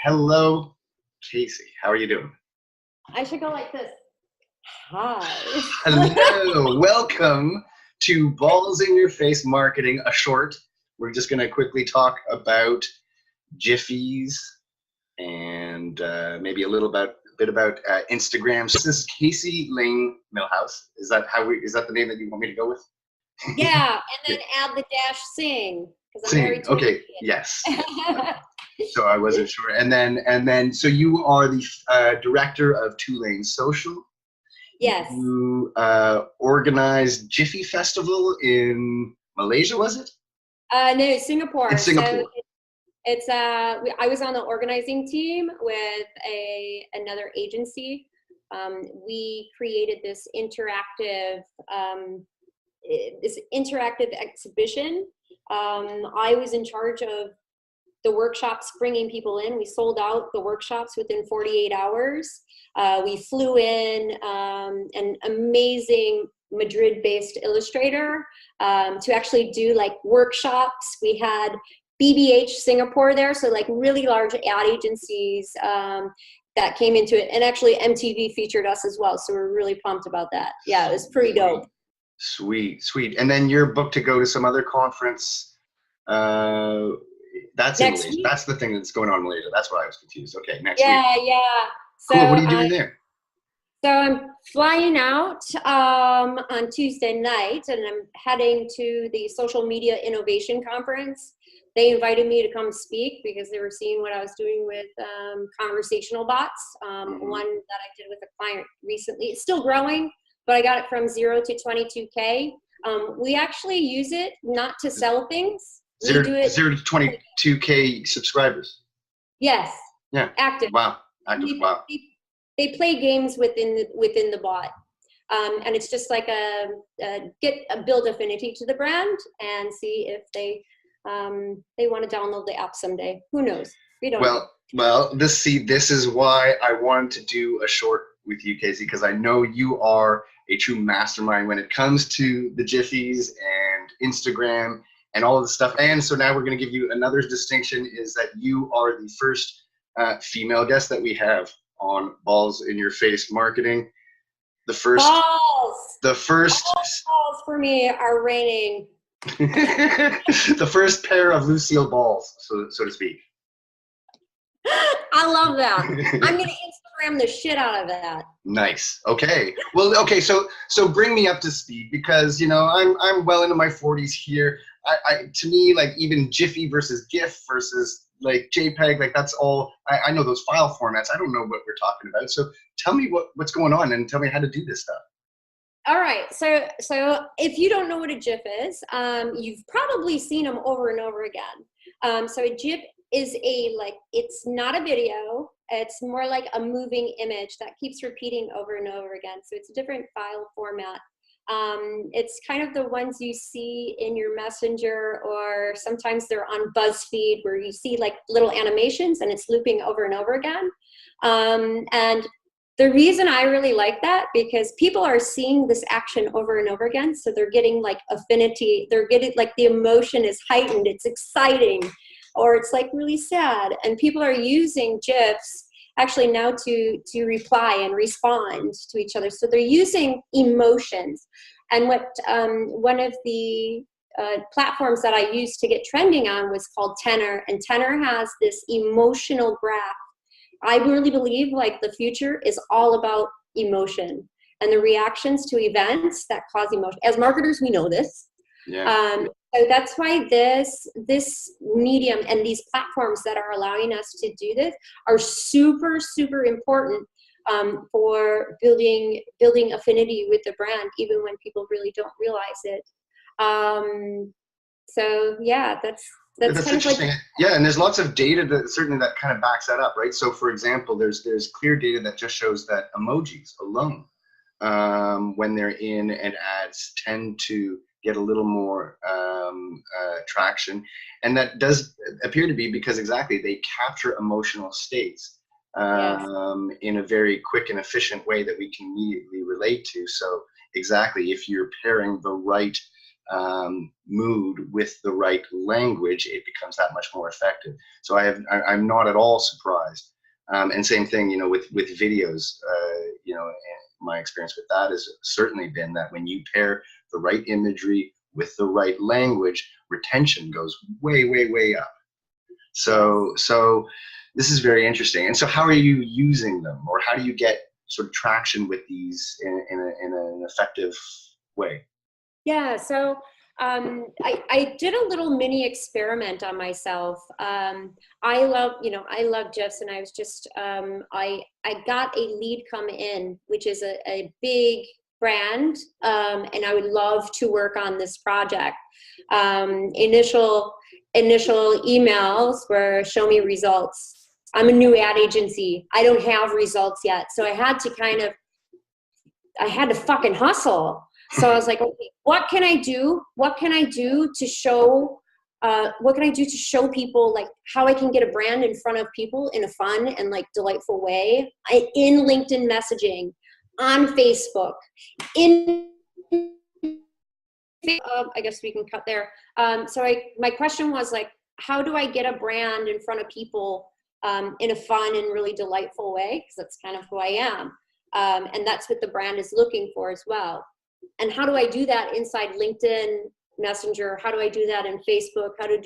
Hello, Casie. How are you doing? I should go like this. Hi. Hello. Welcome to Balls in Your Face Marketing, a short. We're just going to quickly talk about GIFs and maybe a bit about Instagram. This is Casie Lane Millhouse. Is that the name that you want me to go with? Yeah, and then add the -sing because I'm married to Okay. Yes. So I wasn't sure. And then, so you are the director of Two Lane Social. Yes. You organized Jiffy Festival in Malaysia, was it? No, Singapore. In Singapore. So I was on the organizing team with another agency. We created this interactive exhibition. I was in charge of the workshops, bringing people in. We sold out the workshops within 48 hours. We flew in an amazing Madrid-based illustrator to actually do like workshops. We had BBH Singapore there, so like really large ad agencies that came into it. And actually MTV featured us as well, so we're really pumped about that. Yeah, it was pretty dope. Sweet. And then you're booked to go to some other conference. That's next in Malaysia. week. That's the thing that's going on in Malaysia. That's why I was confused. Okay, next week. Yeah. So, cool. What are you doing there? So I'm flying out on Tuesday night, and I'm heading to the Social Media Innovation Conference. They invited me to come speak because they were seeing what I was doing with conversational bots. One that I did with a client recently. It's still growing, but I got it from 0 to 22K. We actually use it not to sell things. 0 to 22K subscribers. Yes. Yeah. Active. Wow. Wow. They play games within the bot, and it's just like build affinity to the brand and see if they want to download the app someday. Who knows? We don't know. Well, this is why I wanted to do a short with you, Casie, because I know you are a true mastermind when it comes to the Jiffies and Instagram and all of the stuff. And so now we're going to give you another distinction, is that you are the first female guest that we have on Balls in Your Face Marketing. The first balls for me are raining. The first pair of Lucille balls, so to speak. I love that. I'm gonna Instagram the shit out of that. Nice. Okay. Well, okay. So bring me up to speed, because I'm well into my 40s here. To me, like, even Jiffy versus GIF versus like JPEG, like that's all. I know those file formats. I don't know what we're talking about. So tell me what's going on and tell me how to do this stuff. All right. So if you don't know what a GIF is, you've probably seen them over and over again. So a GIF is it's not a video. It's more like a moving image that keeps repeating over and over again. So it's a different file format. It's kind of the ones you see in your Messenger, or sometimes they're on BuzzFeed, where you see like little animations and it's looping over and over again. And the reason I really like that, because people are seeing this action over and over again, so they're getting like affinity. They're getting like the emotion is heightened. It's exciting, or it's like really sad. And people are using GIFs actually now to reply and respond to each other. So they're using emotions. And what one of the platforms that I used to get trending on was called Tenor, and Tenor has this emotional graph. I really believe like the future is all about emotion and the reactions to events that cause emotion. As marketers, we know this. Yeah. So that's why this medium and these platforms that are allowing us to do this are super, super important for building affinity with the brand, even when people really don't realize it. So yeah, that's kind of interesting. like, yeah, and there's lots of data that kind of backs that up, right? So for example, there's clear data that just shows that emojis alone, when they're in an ads, tend to get a little more traction, and that does appear to be because exactly they capture emotional states in a very quick and efficient way that we can immediately relate to. So exactly, if you're pairing the right mood with the right language, it becomes that much more effective. So I'm not at all surprised. And same thing, you know, with videos, you know, my experience with that has certainly been that when you pair the right imagery with the right language, retention goes way, way, way up. So this is very interesting. And so how are you using them, or how do you get sort of traction with these in an effective way? Yeah, so I did a little mini experiment on myself. I love GIFs, and I was just, I got a lead come in, which is a big brand, and I would love to work on this project. Initial emails were show me results. I'm a new ad agency. I don't have results yet. So I had to fucking hustle. So I was like, okay, what can I do? What can I do to show people like how I can get a brand in front of people in a fun and like delightful way in LinkedIn messaging, on Facebook, I guess we can cut there. My question was like, how do I get a brand in front of people in a fun and really delightful way? Because that's kind of who I am. And that's what the brand is looking for as well. And how do I do that inside LinkedIn Messenger? How do I do that in Facebook? How do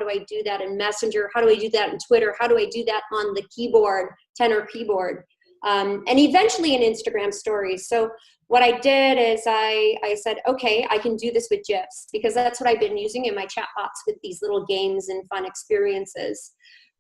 I do that in Messenger? How do I do that in Twitter? How do I do that on the keyboard, tenor keyboard? And eventually in Instagram stories. So what I did is I said, okay, I can do this with GIFs, because that's what I've been using in my chatbots with these little games and fun experiences.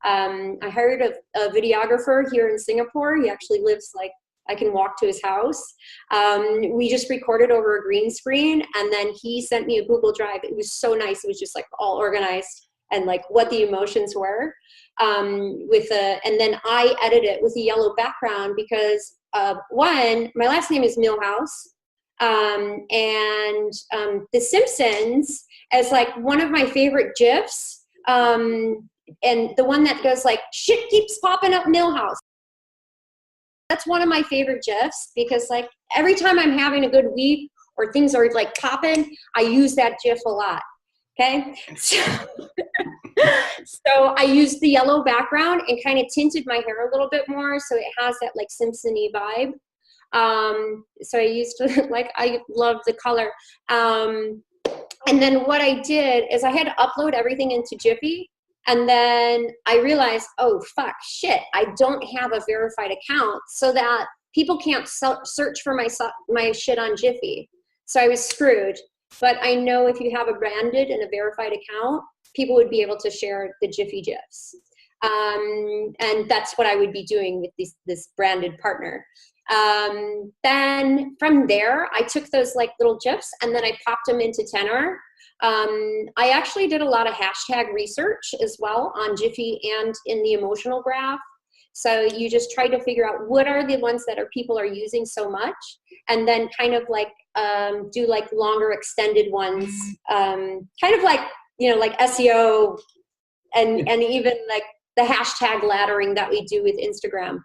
I hired a videographer here in Singapore. He actually lives like, I can walk to his house. We just recorded over a green screen, and then he sent me a Google Drive. It was so nice. It was just like all organized and like what the emotions were. And then I edit it with a yellow background because one, my last name is Millhouse. The Simpsons is like one of my favorite GIFs. And the one that goes like, shit keeps popping up Millhouse. That's one of my favorite GIFs, because like every time I'm having a good week or things are like popping, I use that GIF a lot. Okay. So I used the yellow background and kind of tinted my hair a little bit more, so it has that like Simpson-y vibe. So I used like, I love the color. And then what I did is I had to upload everything into Jiffy. And then I realized, oh, fuck, shit, I don't have a verified account, so that people can't search for my shit on Jiffy. So I was screwed. But I know if you have a branded and a verified account, people would be able to share the Jiffy GIFs. And that's what I would be doing with this branded partner. Then from there, I took those like little GIFs and then I popped them into Tenor. I actually did a lot of hashtag research as well on Jiffy and in the emotional graph. So you just try to figure out what are the ones that people are using so much, and then kind of like do like longer extended ones, kind of like, you know, like SEO and even like the hashtag laddering that we do with Instagram.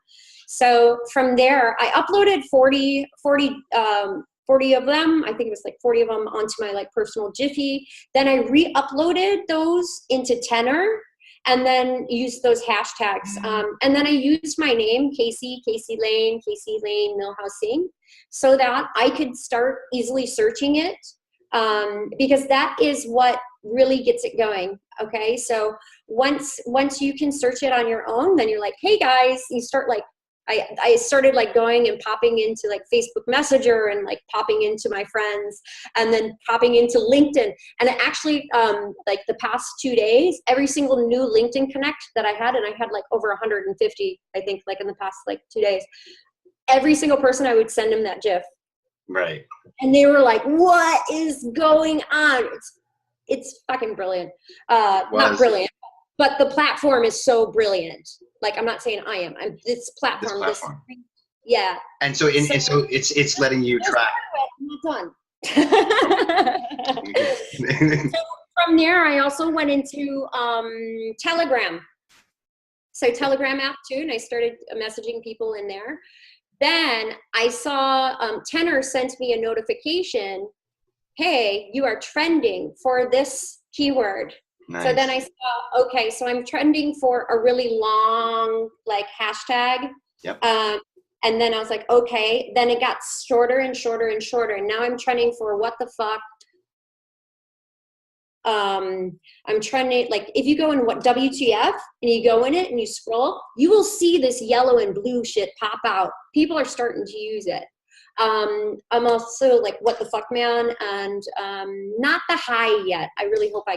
So from there, I uploaded 40 of them. I think it was like 40 of them onto my like personal Jiffy. Then I re-uploaded those into Tenor and then used those hashtags. And then I used my name, Casie Lane Millhouse-Singh, so that I could start easily searching it, because that is what really gets it going. Okay, so once you can search it on your own, then you're like, hey guys, you start like, I started like going and popping into like Facebook Messenger and like popping into my friends and then popping into LinkedIn. And actually like the past 2 days, every single new LinkedIn connect that I had, and I had like over 150, I think, like in the past like 2 days, every single person I would send them that GIF. Right. And they were like, what is going on? It's fucking brilliant. Not brilliant, but the platform is so brilliant. Like, I'm not saying I am. This platform. Yeah. And so it's letting you track. I'm not done. So from there, I also went into Telegram. So Telegram app too, and I started messaging people in there. Then I saw Tenor sent me a notification. hey, you are trending for this keyword. Nice. So then I saw, okay, so I'm trending for a really long like hashtag. Yep. And then I was like, okay, then it got shorter and shorter and shorter. And now I'm trending for what the fuck. I'm trending, like if you go in what WTF and you go in it and you scroll, you will see this yellow and blue shit pop out. People are starting to use it. I'm also like, what the fuck, man? And not the high yet. I really hope I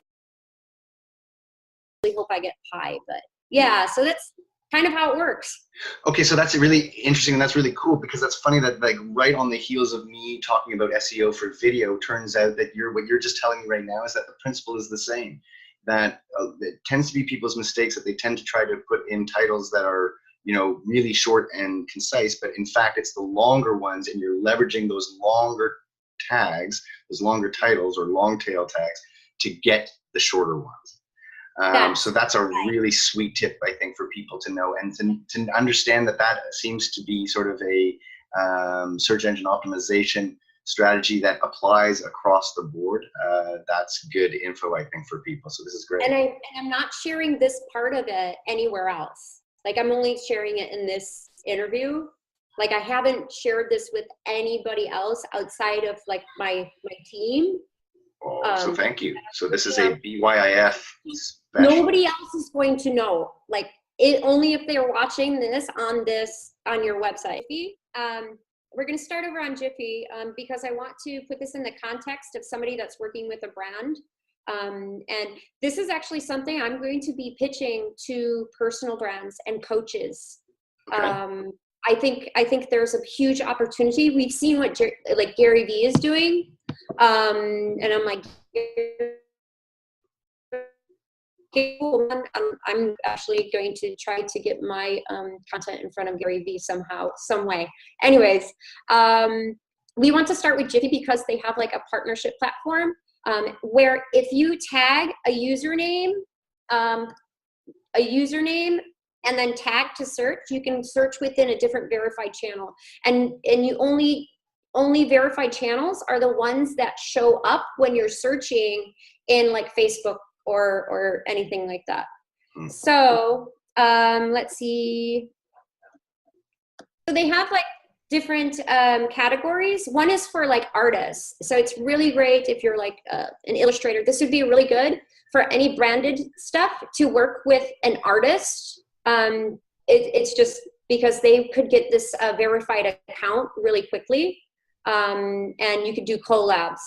get high, but yeah, so that's kind of how it works. Okay, so that's really interesting, and that's really cool, because that's funny that like right on the heels of me talking about SEO for video, turns out that what you're just telling me right now is that the principle is the same. That it tends to be people's mistakes, that they tend to try to put in titles that are, you know, really short and concise, but in fact it's the longer ones, and you're leveraging those longer tags, those longer titles or long tail tags to get the shorter ones. So that's a really sweet tip, I think, for people to know, and to understand that that seems to be sort of a search engine optimization strategy that applies across the board. That's good info, I think, for people. So this is great. And I'm not sharing this part of it anywhere else. Like I'm only sharing it in this interview. Like I haven't shared this with anybody else outside of like my team. Oh, so thank you. So this is a BYIF special. Nobody else is going to know. Like only if they're watching this on your website. We're going to start over on Jiffy because I want to put this in the context of somebody that's working with a brand. And this is actually something I'm going to be pitching to personal brands and coaches. Okay. I think there's a huge opportunity. We've seen what like Gary Vee is doing. And I'm like, I'm actually going to try to get my content in front of Gary Vee somehow, some way. Anyways, we want to start with Jiffy because they have like a partnership platform where if you tag a username and then tag to search, you can search within a different verified channel. And you only verified channels are the ones that show up when you're searching in like Facebook or anything like that. So let's see. So they have like different categories. One is for like artists. So it's really great if you're like an illustrator. This would be really good for any branded stuff to work with an artist. It's just because they could get this verified account really quickly. And you could do collabs.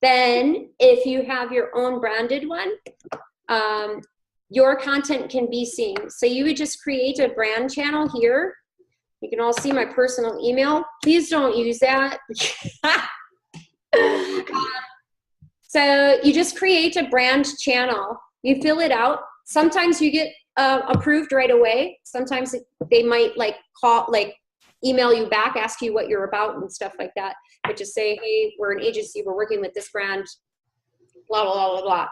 Then if you have your own branded one, your content can be seen. So you would just create a brand channel here. You can all see my personal email. Please don't use that. So you just create a brand channel. You fill it out. Sometimes you get approved right away. Sometimes they might like email you back, ask you what you're about and stuff like that. But just say, hey, we're an agency, we're working with this brand, blah, blah, blah, blah,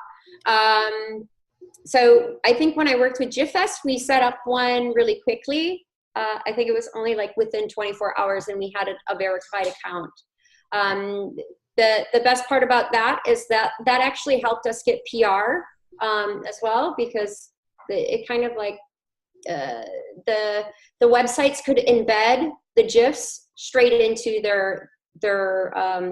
blah. So I think when I worked with GIFs, we set up one really quickly. I think it was only like within 24 hours and we had a verified account. The best part about that is that actually helped us get PR as well, because it kind of like the websites could embed the GIFs straight into their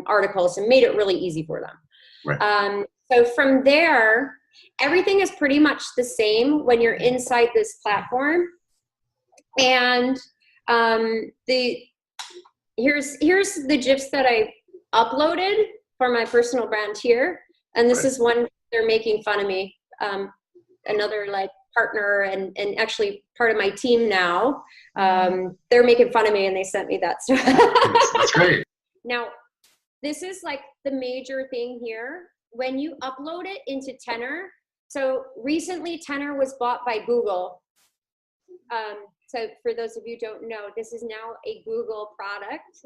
articles and made it really easy for them. Right. So from there, everything is pretty much the same when you're inside this platform. And here's the GIFs that I uploaded for my personal brand here. And this is one they're making fun of me. Another like partner and actually part of my team now. They're making fun of me and they sent me that stuff. That's great. Now, this is like the major thing here. When you upload it into Tenor, so recently Tenor was bought by Google. So for those of you who don't know, this is now a Google product.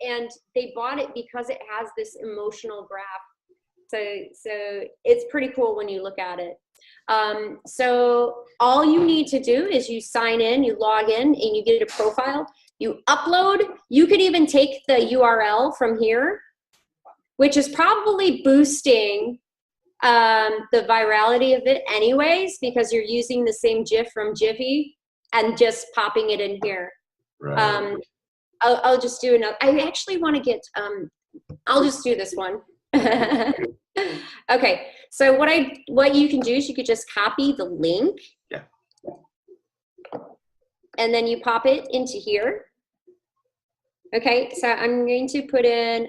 And they bought it because it has this emotional graph. So it's pretty cool when you look at it. So all you need to do is you sign in, you log in, and you get a profile. You upload, you could even take the URL from here, which is probably boosting the virality of it anyways, because you're using the same GIF from Jiffy and just popping it in here. Right. I'll just do another. I actually want to get, I'll just do this one. Okay, so what you can do is you could just copy the link. Yeah. And then you pop it into here. Okay, so I'm going to put in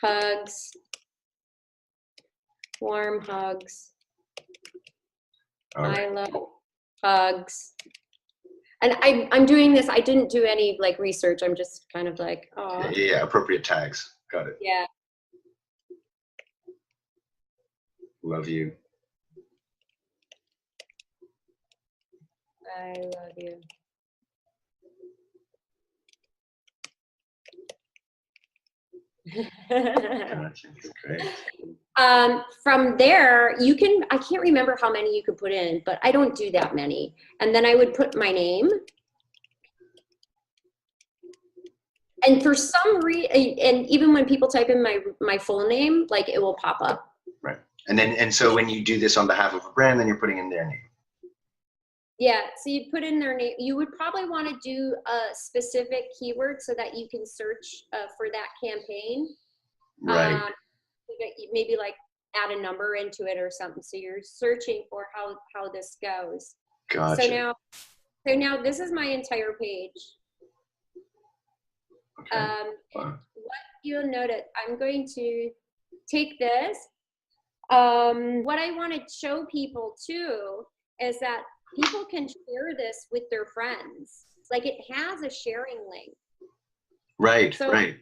hugs, warm hugs. Right. I love hugs. And I'm doing this, I didn't do any like research. I'm just kind of like, oh. Yeah, appropriate tags. Got it. Yeah. Love you. I love you. Great. From there, you can, I can't remember how many you could put in, but I don't do that many. And then I would put my name. And for some reason, and even when people type in my full name, like it will pop up. Right. And so when you do this on behalf of a brand, then you're putting in their name. Yeah, so you put in their name. You would probably want to do a specific keyword so that you can search for that campaign. Right. Maybe like add a number into it or something. So you're searching for how this goes. Gotcha. So now this is my entire page. Okay. What you'll notice, I'm going to take this. What I want to show people too is that people can share this with their friends. Like it has a sharing link. Right, so right.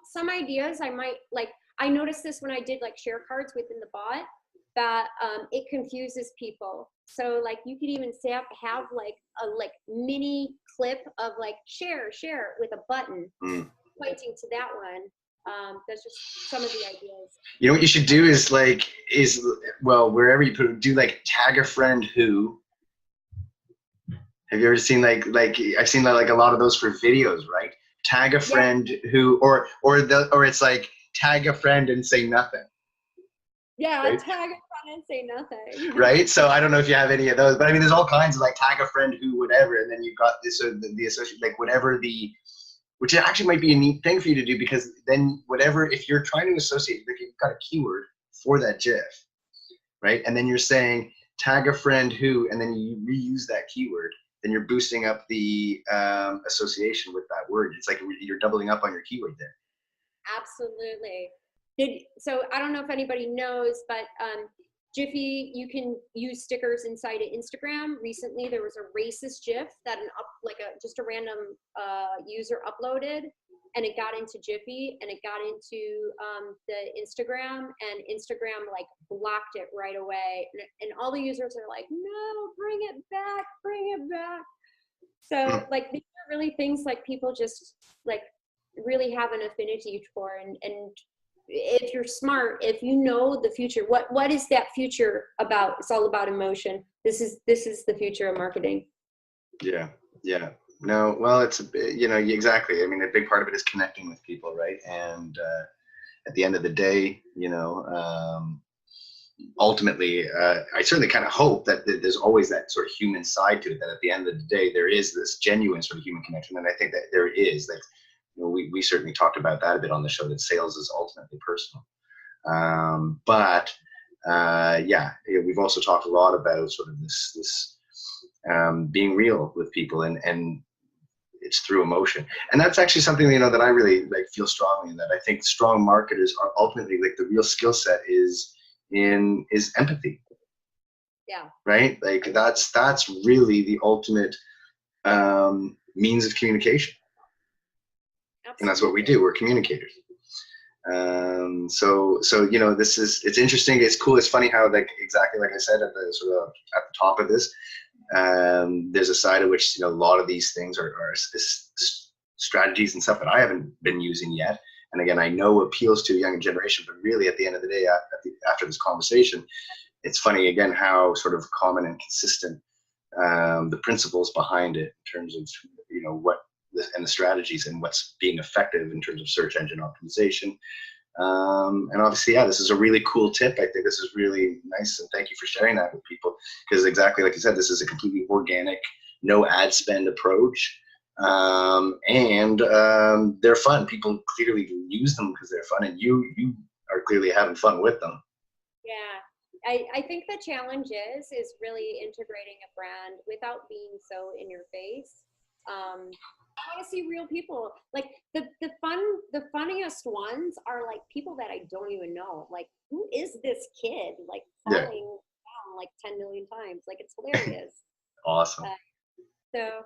Some ideas I might like, I noticed this when I did like share cards within the bot, that it confuses people. So like you could even have like a mini clip of like share with a button pointing to that one. That's just some of the ideas. You know what you should do is well, wherever you put it, do like tag a friend who. Have you ever seen like I've seen like a lot of those for videos, right? Tag a friend who, or it's like tag a friend and say nothing. Yeah, right? Tag a friend and say nothing. Right. So I don't know if you have any of those, but I mean, there's all kinds of like tag a friend who, whatever, and then you've got this the associate, like whatever which actually might be a neat thing for you to do, because then whatever, if you're trying to associate, if you've got a keyword for that GIF, right, and then you're saying tag a friend who, and then you reuse that keyword, then you're boosting up the association with that word. It's like you're doubling up on your keyword there. Absolutely. So I don't know if anybody knows, but Jiffy, you can use stickers inside of Instagram. Recently, there was a racist GIF that just a random user uploaded, and it got into Jiffy, and it got into the Instagram, and Instagram like blocked it right away. And all the users are like, no, bring it back, bring it back. So like these are really things like people just like really have an affinity for, and if you're smart, if you know the future, what is that future about? It's all about emotion. This is the future of marketing. Yeah. No, well, it's exactly. I mean, a big part of it is connecting with people, right? And at the end of the day, ultimately, I certainly kind of hope that there's always that sort of human side to it. That at the end of the day, there is this genuine sort of human connection, and I think that there is. Like, we certainly talked about that a bit on the show, that sales is ultimately personal. We've also talked a lot about sort of this being real with people, and it's through emotion. And that's actually something, that I really feel strongly in, that I think strong marketers are ultimately the real skill set is empathy. Yeah. Right? Like that's really the ultimate means of communication. Absolutely. And that's what we do. We're communicators. It's interesting. It's cool. It's funny how exactly like I said at the top of this, there's a side of which, a lot of these things are strategies and stuff that I haven't been using yet. And again, I know appeals to a younger generation, but really at the end of the day, after this conversation, it's funny again, how sort of common and consistent the principles behind it in terms of, and the strategies and what's being effective in terms of search engine optimization. And obviously, yeah, this is a really cool tip. I think this is really nice, and thank you for sharing that with people, because exactly like you said, this is a completely organic, no ad spend approach. They're fun. People clearly use them because they're fun, and you are clearly having fun with them. Yeah. I think the challenge is really integrating a brand without being so in your face. I want to see real people. Like the funniest ones are like people that I don't even know. Like, who is this kid? Like falling down like 10 million times. Like, it's hilarious. Awesome. So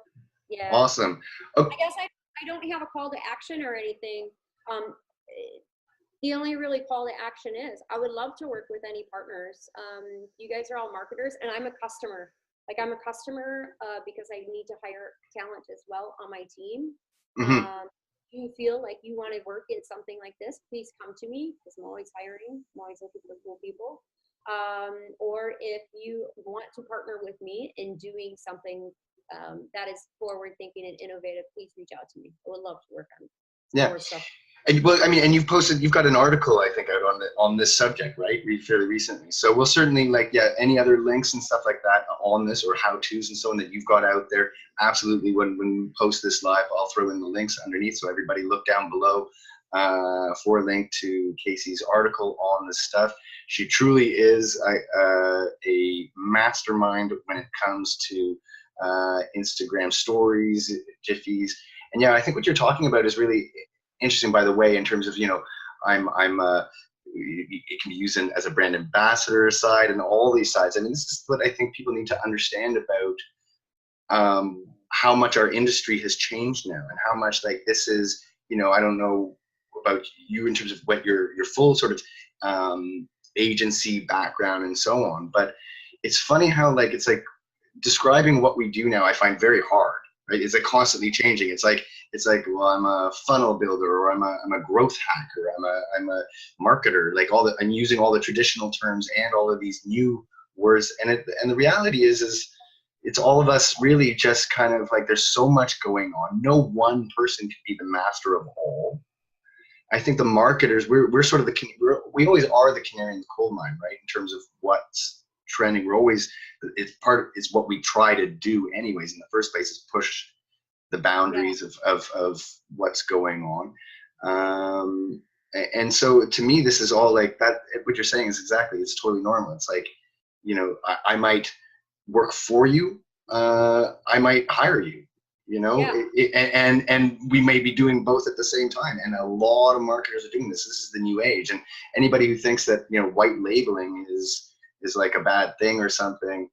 yeah. Awesome. Okay. I guess I don't have a call to action or anything. The only really call to action is I would love to work with any partners. You guys are all marketers, and I'm a customer. Like, I'm a customer because I need to hire talent as well on my team. You feel like you want to work in something like this, please come to me, because I'm always hiring. I'm always looking for cool people. Or if you want to partner with me in doing something that is forward thinking and innovative, please reach out to me. I would love to work on more stuff. And well, I mean, and you've got an article, I think, out on this subject, right? Fairly recently. So we'll certainly, like, any other links and stuff like that on this, or how-tos and so on that you've got out there. Absolutely, when we post this live, I'll throw in the links underneath, so everybody look down below for a link to Casie's article on this stuff. She truly is a mastermind when it comes to Instagram stories, GIFs, and yeah, I think what you're talking about is really interesting, by the way, in terms of, you know, it can be used as a brand ambassador side and all these sides. I mean, this is what I think people need to understand about how much our industry has changed now, and how much, like, this is, you know, I don't know about you in terms of what your full sort of agency background and so on, but it's funny how, like, it's like describing what we do now, I find very hard. Right? It's like constantly changing. It's like, well, I'm a funnel builder, or I'm a growth hacker, I'm a marketer. Like, I'm using all the traditional terms and all of these new words. And the reality is it's all of us really just kind of like, there's so much going on. No one person can be the master of all. I think the marketers, we're sort of we always are the canary in the coal mine, right? In terms of what's trending. We're always, it's what we try to do anyways in the first place, is push the boundaries of what's going on. And so to me, this is all like that. What you're saying is exactly, it's totally normal. It's like, you know, I might work for you. I might hire you, you know, and we may be doing both at the same time. And a lot of marketers are doing this. This is the new age. And anybody who thinks that, you know, white labeling is like a bad thing or something,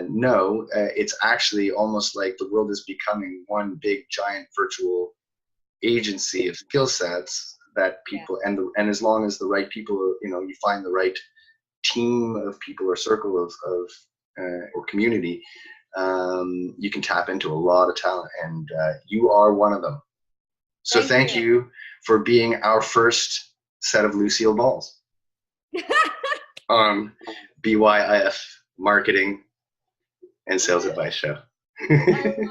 no, it's actually almost like the world is becoming one big giant virtual agency of skill sets that people, and as long as the right people, you know, you find the right team of people or circle of or community, you can tap into a lot of talent, and you are one of them. So thank you for being our first set of Lucille balls on BYIF Marketing and Sales Advice Show. I love it.